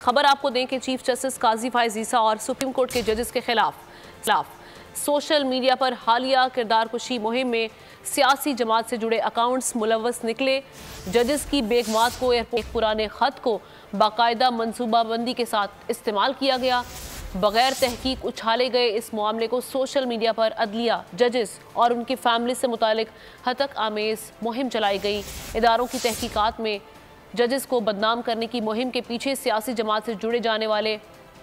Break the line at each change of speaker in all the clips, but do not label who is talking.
खबर आपको दें कि चीफ जस्टिस काजी फायज ईसा और सुप्रीम कोर्ट के जजेस के खिलाफ सोशल मीडिया पर हालिया किरदार कुशी मुहिम में सियासी जमात से जुड़े अकाउंट्स मुलव्वस निकले। जजेस की बेगमात को एयरपोर्ट पुराने खत को बाकायदा मनसूबाबंदी के साथ इस्तेमाल किया गया। बगैर तहकीक उछाले गए इस मामले को सोशल मीडिया पर अदलिया, जजेस और उनकी फैमिली से मुतालिक हतक आमेज मुहिम चलाई गई। इदारों की तहकीकात में जजेस को बदनाम करने की मुहिम के पीछे सियासी जमात से जुड़े जाने वाले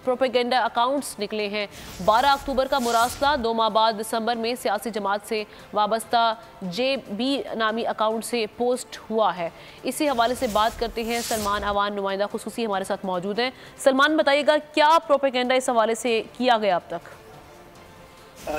प्रोपेगेंडा अकाउंट्स निकले हैं। 12 अक्टूबर का मुरासला 2 माह बाद दिसंबर में सियासी जमात से वाबस्ता JB नामी अकाउंट से पोस्ट हुआ है। इसी हवाले से बात करते हैं, सलमान अवान नुमाइंदा खुसूसी हमारे साथ मौजूद हैं। सलमान, बताइएगा क्या प्रोपेगेंडा इस हवाले से किया गया अब तक?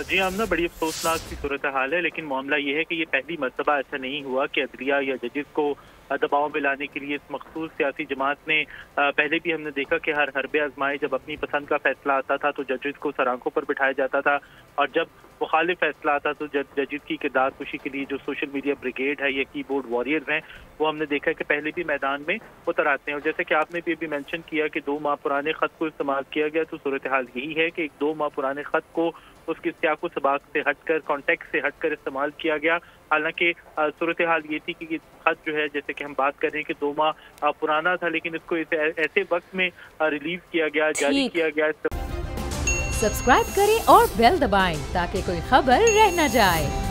जी आमना, बड़ी अफसोसनाक सी सूरत हाल है, लेकिन मामला ये है कि ये पहली मरतबा ऐसा नहीं हुआ कि अदलिया या जजेस को दबाव में लाने के लिए इस मखसूस सियासी जमात ने पहले भी हमने देखा कि हर हरबे आजमाए जब अपनी पसंद का फैसला आता था तो जजेस को सरांखों पर बिठाया जाता था, और जब मुखालिफ फैसला आता तो जजेस की किरदार कुशी के लिए जो सोशल मीडिया ब्रिगेड है या कीबोर्ड वॉरियर्स हैं, वो हमने देखा कि पहले भी मैदान में उतर आते हैं। और जैसे कि आपने भी अभी मेंशन किया कि 2 माह पुराने खत को इस्तेमाल किया गया, तो सूरत हाल यही है कि एक 2 माह पुराने खत को उसके सियाको सबाक से हटकर, कॉन्टेक्ट से हटकर इस्तेमाल किया गया। हालांकि सूरत हाल ये थी कि खत जो है, जैसे कि हम बात कर रहे हैं कि 2 माह पुराना था, लेकिन इसको ऐसे वक्त में रिलीज किया गया, जारी किया गया।
सब्सक्राइब करें और बेल दबाएं ताकि कोई खबर रह न जाए।